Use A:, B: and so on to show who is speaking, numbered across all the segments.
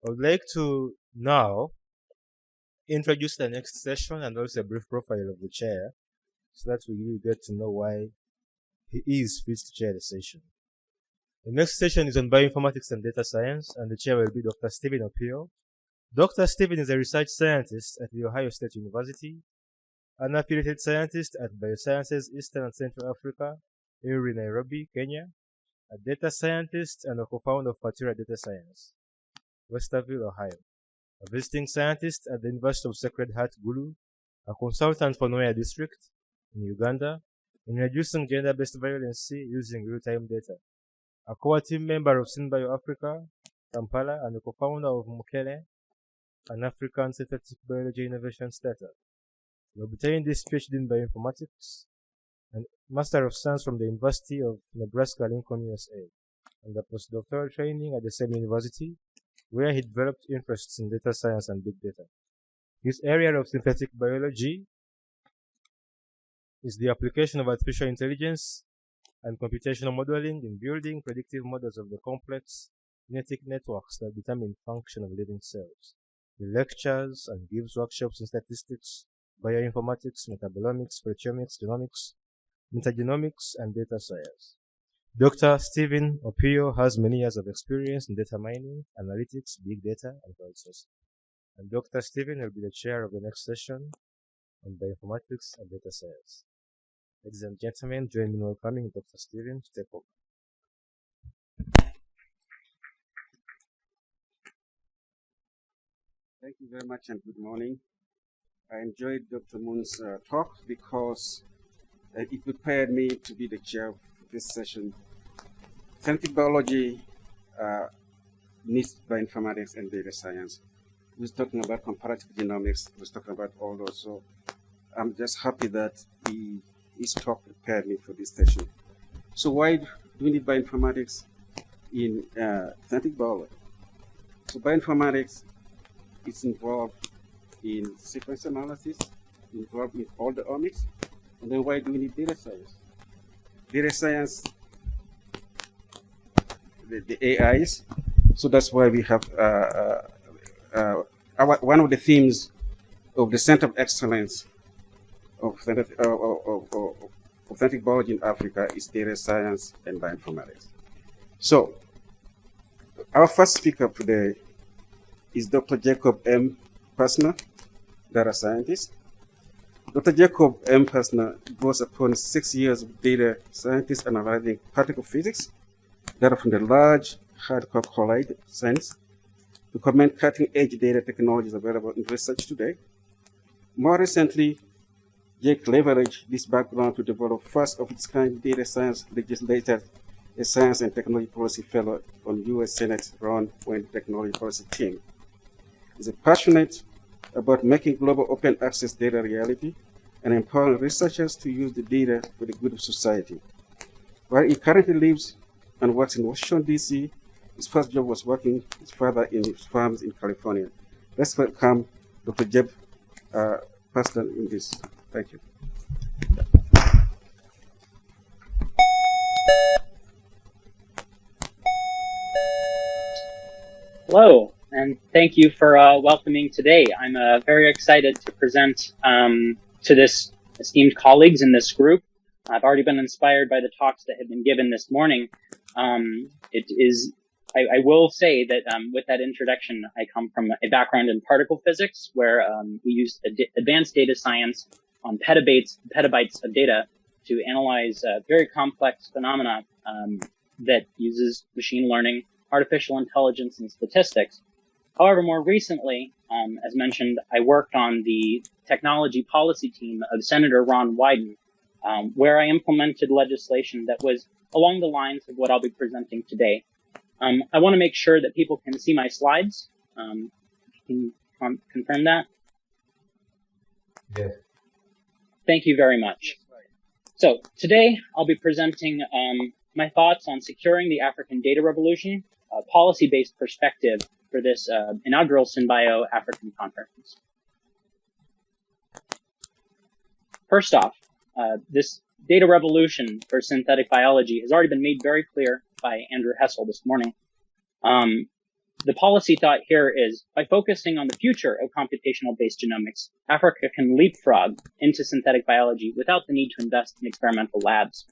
A: I would like to now introduce the next session and also a brief profile of the chair so that we will get to know why he is fit to chair the session. The next session is on bioinformatics and data science, and the chair will be Dr. Stephen Opio. Dr. Stephen is a research scientist at The Ohio State University, an affiliated scientist at Biosciences Eastern and Central Africa, in Nairobi, Kenya, a data scientist and a co-founder of Patira Data Science, Westerville, Ohio, a visiting scientist at the University of Sacred Heart, Gulu, a consultant for Noya District in Uganda, in reducing gender-based violence using real-time data, a core team member of SynBio Africa, Kampala, and a co-founder of Mukele, an African synthetic biology innovation startup. He obtained his PhD in bioinformatics and Master of Science from the University of Nebraska-Lincoln, USA, and a postdoctoral training at the same university, where he developed interests in data science and big data. His area of synthetic biology is the application of artificial intelligence and computational modeling in building predictive models of the complex genetic networks that determine function of living cells. He lectures and gives workshops in statistics, bioinformatics, metabolomics, proteomics, genomics, metagenomics, and data science. Dr. Stephen Opio has many years of experience in data mining, analytics, big data, and crowdsourcing. And Dr. Stephen will be the chair of the next session on bioinformatics and data science. Ladies and gentlemen, join me in welcoming Dr. Stephen to take over.
B: Thank you very much and good morning. I enjoyed Dr. Moon's talk because it prepared me to be the chair of this session. Synthetic biology needs bioinformatics and data science. We're talking about comparative genomics. We're talking about all those. So I'm just happy that his talk prepared me for this session. So why do we need bioinformatics in synthetic biology? So bioinformatics is involved in sequence analysis, involved in all the omics. And then why do we need data science? Data science, the AIs. So that's why we have one of the themes of the Center of Excellence of synthetic biology in Africa is data science and bioinformatics. So our first speaker today is Dr. Jacob M. Pasner, data scientist. Dr. Jacob M. Pasner draws upon 6 years of data scientist analyzing particle physics, data from the Large Hadron Collider science, to comment cutting-edge data technologies available in research today. More recently, Jake leveraged this background to develop first-of-its-kind data science legislator, a science and technology policy fellow on U.S. Senate's Ron Wayne Technology Policy Team. He's passionate about making global open access data a reality and empowering researchers to use the data for the good of society. While he currently lives and works in Washington, D.C., his first job was working with his father in his farms in California. Let's welcome Dr. Jeb Pasner in this. Thank you.
C: Hello, and thank you for welcoming today. I'm very excited to present to this esteemed colleagues in this group. I've already been inspired by the talks that have been given this morning. I will say that with that introduction, I come from a background in particle physics, where we use advanced data science on petabytes of data to analyze very complex phenomena that uses machine learning, artificial intelligence, and statistics. However, more recently, as mentioned, I worked on the technology policy team of Senator Ron Wyden, where I implemented legislation that was along the lines of what I'll be presenting today. I want to make sure that people can see my slides. Can you confirm that?
A: Yes.
C: Thank you very much. So today I'll be presenting my thoughts on securing the African data revolution, a policy-based perspective for this inaugural SynBio African conference. First off, this data revolution for synthetic biology has already been made very clear by Andrew Hessel this morning. The policy thought here is, by focusing on the future of computational-based genomics, Africa can leapfrog into synthetic biology without the need to invest in experimental labs.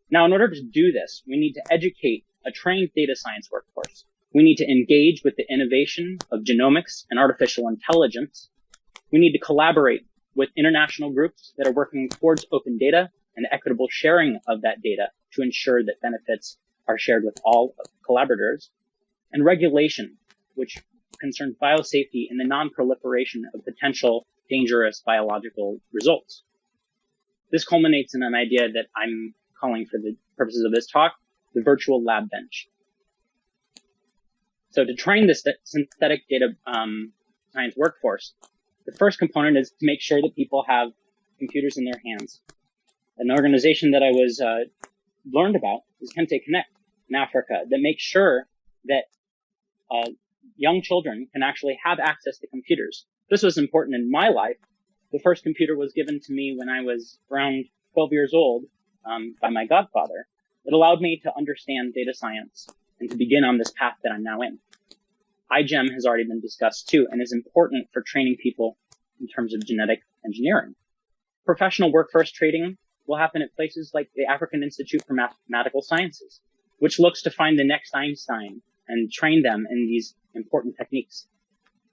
C: Now, in order to do this, we need to educate a trained data science workforce. We need to engage with the innovation of genomics and artificial intelligence. We need to collaborate with international groups that are working towards open data and equitable sharing of that data to ensure that benefits are shared with all collaborators. And regulation, which concerns biosafety and the non-proliferation of potential dangerous biological results. This culminates in an idea that I'm calling, for the purposes of this talk, the virtual lab bench. So to train this synthetic data science workforce, the first component is to make sure that people have computers in their hands. An organization that I was learned about is Kente Connect in Africa that makes sure that young children can actually have access to computers. This was important in my life. The first computer was given to me when I was around 12 years old by my godfather. It allowed me to understand data science and to begin on this path that I'm now in. iGEM has already been discussed too and is important for training people in terms of genetic engineering. Professional workforce training will happen at places like the African Institute for Mathematical Sciences, which looks to find the next Einstein and train them in these important techniques.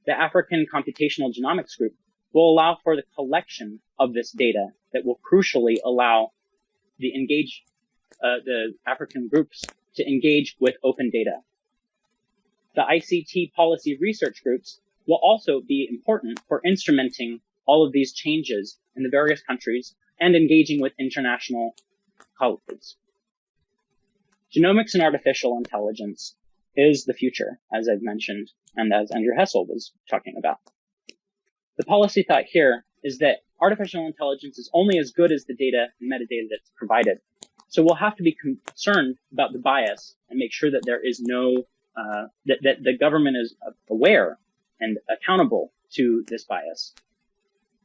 C: The African Computational Genomics Group will allow for the collection of this data that will crucially allow the African groups to engage with open data. The ICT policy research groups will also be important for instrumenting all of these changes in the various countries and engaging with international colleagues. Genomics and artificial intelligence is the future, as I've mentioned, and as Andrew Hessel was talking about. The policy thought here is that artificial intelligence is only as good as the data and metadata that's provided. So we'll have to be concerned about the bias and make sure that there is no, that the government is aware and accountable to this bias.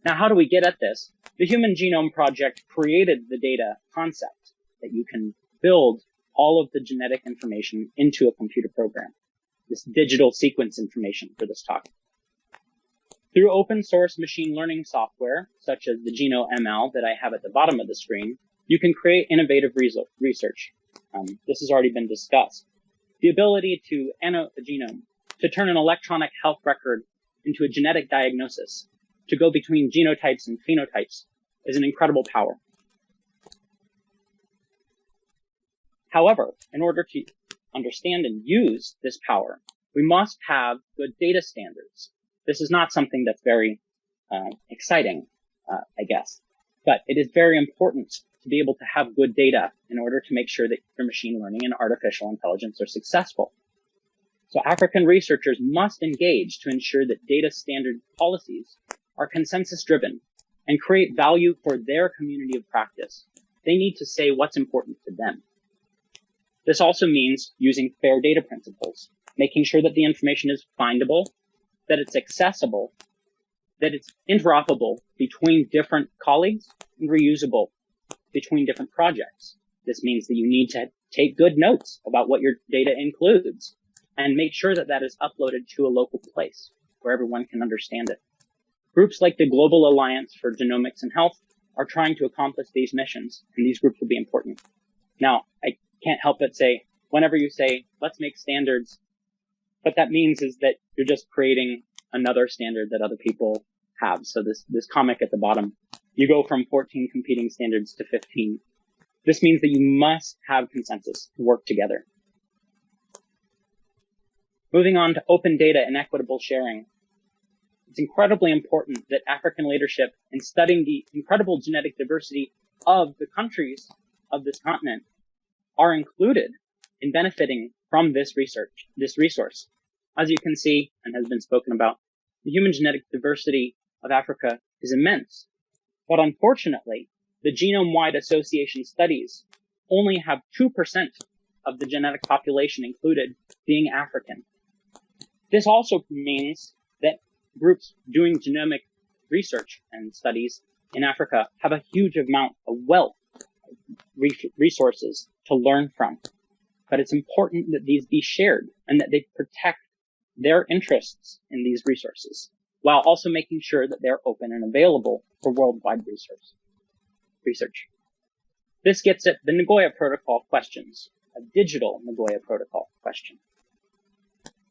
C: Now, how do we get at this? The Human Genome Project created the data concept that you can build all of the genetic information into a computer program, this digital sequence information for this talk. Through open source machine learning software, such as the GenoML that I have at the bottom of the screen, you can create innovative research. This has already been discussed. The ability to annotate the genome, to turn an electronic health record into a genetic diagnosis, to go between genotypes and phenotypes is an incredible power. However, in order to understand and use this power, we must have good data standards. This is not something that's very exciting, I guess, but it is very important to be able to have good data in order to make sure that your machine learning and artificial intelligence are successful. So African researchers must engage to ensure that data standard policies are consensus driven and create value for their community of practice. They need to say what's important to them. This also means using fair data principles, making sure that the information is findable, that it's accessible, that it's interoperable between different colleagues and reusable between different projects. This means that you need to take good notes about what your data includes and make sure that that is uploaded to a local place where everyone can understand it. Groups like the Global Alliance for Genomics and Health are trying to accomplish these missions, and these groups will be important. Now, I can't help but say, whenever you say, let's make standards, what that means is that you're just creating another standard that other people have. So this comic at the bottom, you go from 14 competing standards to 15. This means that you must have consensus to work together. Moving on to open data and equitable sharing. It's incredibly important that African leadership, in studying the incredible genetic diversity of the countries of this continent, are included in benefiting from this resource. As you can see, and has been spoken about, the human genetic diversity of Africa is immense. But unfortunately, the genome-wide association studies only have 2% of the genetic population included being African. This also means that groups doing genomic research and studies in Africa have a huge amount of wealth, resources to learn from. But it's important that these be shared and that they protect their interests in these resources, while also making sure that they're open and available for worldwide research. This gets at the Nagoya Protocol questions, a digital Nagoya Protocol question.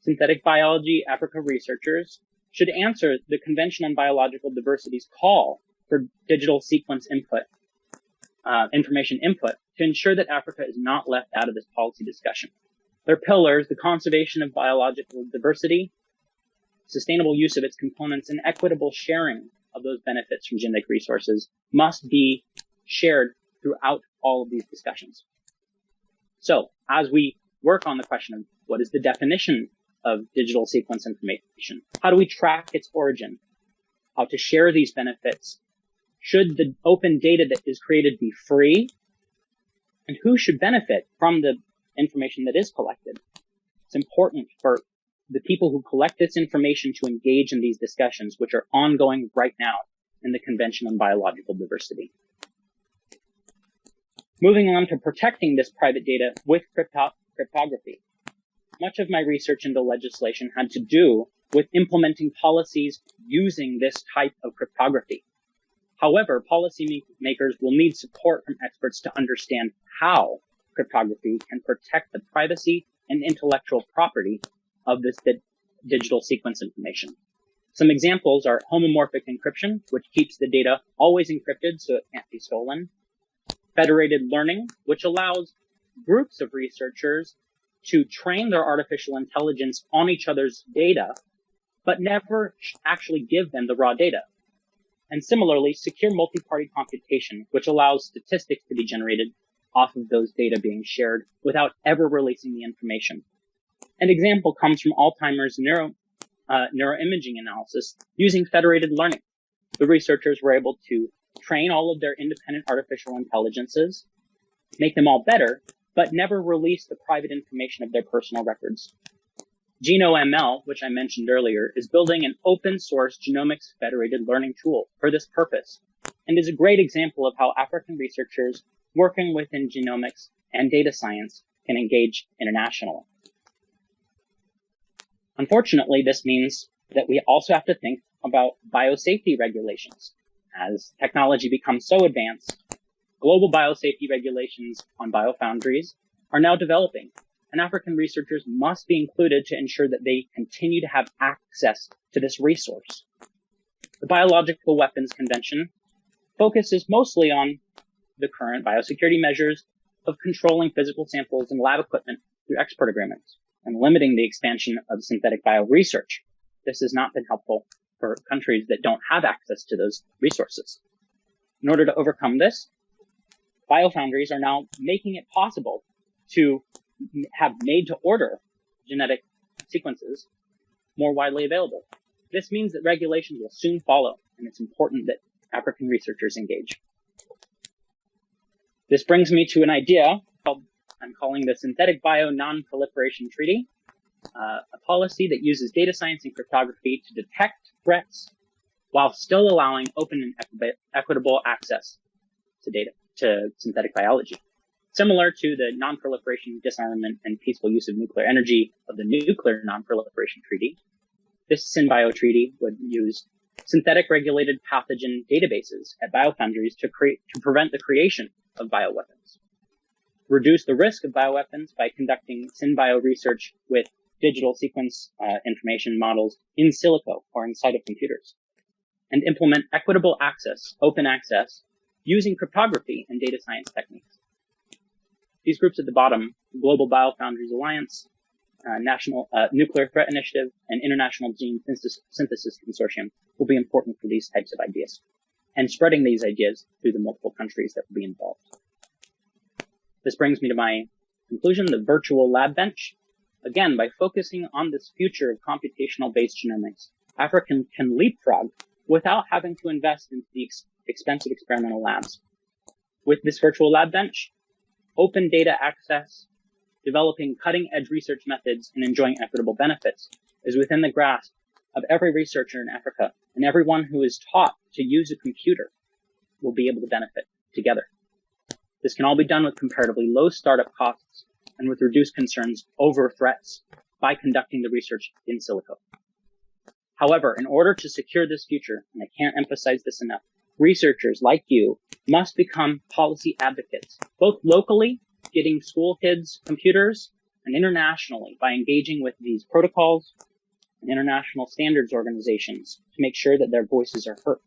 C: Synthetic biology Africa researchers should answer the Convention on Biological Diversity's call for digital sequence input, information input, to ensure that Africa is not left out of this policy discussion. Their pillars, the conservation of biological diversity, sustainable use of its components, and equitable sharing of those benefits from genetic resources, must be shared throughout all of these discussions. So, as we work on the question of what is the definition of digital sequence information, how do we track its origin, how to share these benefits, should the open data that is created be free, and who should benefit from the information that is collected? It's important for the people who collect this information to engage in these discussions, which are ongoing right now in the Convention on Biological Diversity. Moving on to protecting this private data with cryptography. Much of my research into legislation had to do with implementing policies using this type of cryptography. However, policymakers will need support from experts to understand how cryptography can protect the privacy and intellectual property of this digital sequence information. Some examples are homomorphic encryption, which keeps the data always encrypted so it can't be stolen. Federated learning, which allows groups of researchers to train their artificial intelligence on each other's data, but never actually give them the raw data. And similarly, secure multi-party computation, which allows statistics to be generated off of those data being shared without ever releasing the information. An example comes from Alzheimer's neuroimaging analysis using federated learning. The researchers were able to train all of their independent artificial intelligences, make them all better, but never release the private information of their personal records. GenoML, which I mentioned earlier, is building an open source genomics federated learning tool for this purpose, and is a great example of how African researchers working within genomics and data science can engage internationally. Unfortunately, this means that we also have to think about biosafety regulations. As technology becomes so advanced, global biosafety regulations on biofoundries are now developing, and African researchers must be included to ensure that they continue to have access to this resource. The Biological Weapons Convention focuses mostly on the current biosecurity measures of controlling physical samples and lab equipment through export agreements and limiting the expansion of synthetic bio research. This has not been helpful for countries that don't have access to those resources. In order to overcome this, biofoundries are now making it possible to have made-to-order genetic sequences more widely available. This means that regulations will soon follow, and it's important that African researchers engage. This brings me to an idea I'm calling the Synthetic Bio Non-Proliferation Treaty, a policy that uses data science and cryptography to detect threats while still allowing open and equitable access to synthetic biology. Similar to the Non-Proliferation, Disarmament, and Peaceful Use of Nuclear Energy of the Nuclear Non-Proliferation Treaty, this SynBio Treaty would use synthetic regulated pathogen databases at biofoundries to prevent the creation of bioweapons, reduce the risk of bioweapons by conducting SynBio research with digital sequence information models in silico or inside of computers, and implement equitable access, open access, using cryptography and data science techniques. These groups at the bottom, Global Biofoundries Alliance, National Nuclear Threat Initiative, and International Gene Synthesis Consortium, will be important for these types of ideas, and spreading these ideas through the multiple countries that will be involved. This brings me to my conclusion, the virtual lab bench. Again, by focusing on this future of computational-based genomics, Africa can leapfrog without having to invest into the expensive experimental labs. With this virtual lab bench, open data access, developing cutting-edge research methods, and enjoying equitable benefits is within the grasp of every researcher in Africa, and everyone who is taught to use a computer will be able to benefit together. This can all be done with comparatively low startup costs and with reduced concerns over threats by conducting the research in silico. However, in order to secure this future, and I can't emphasize this enough, researchers like you must become policy advocates, both locally, getting school kids computers, and internationally by engaging with these protocols and international standards organizations to make sure that their voices are heard.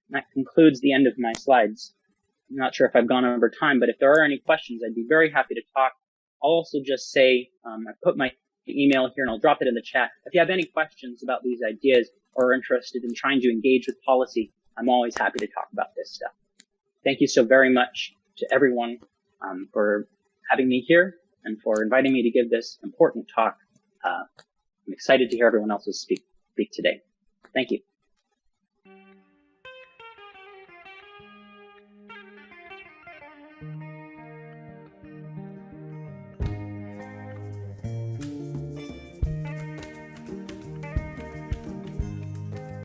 C: And that concludes the end of my slides. I'm not sure if I've gone over time, but if there are any questions, I'd be very happy to talk. I'll also just say, I put my email here and I'll drop it in the chat. If you have any questions about these ideas or are interested in trying to engage with policy, I'm always happy to talk about this stuff. Thank you so very much to everyone for having me here and for inviting me to give this important talk. I'm excited to hear everyone else's speak today. Thank you.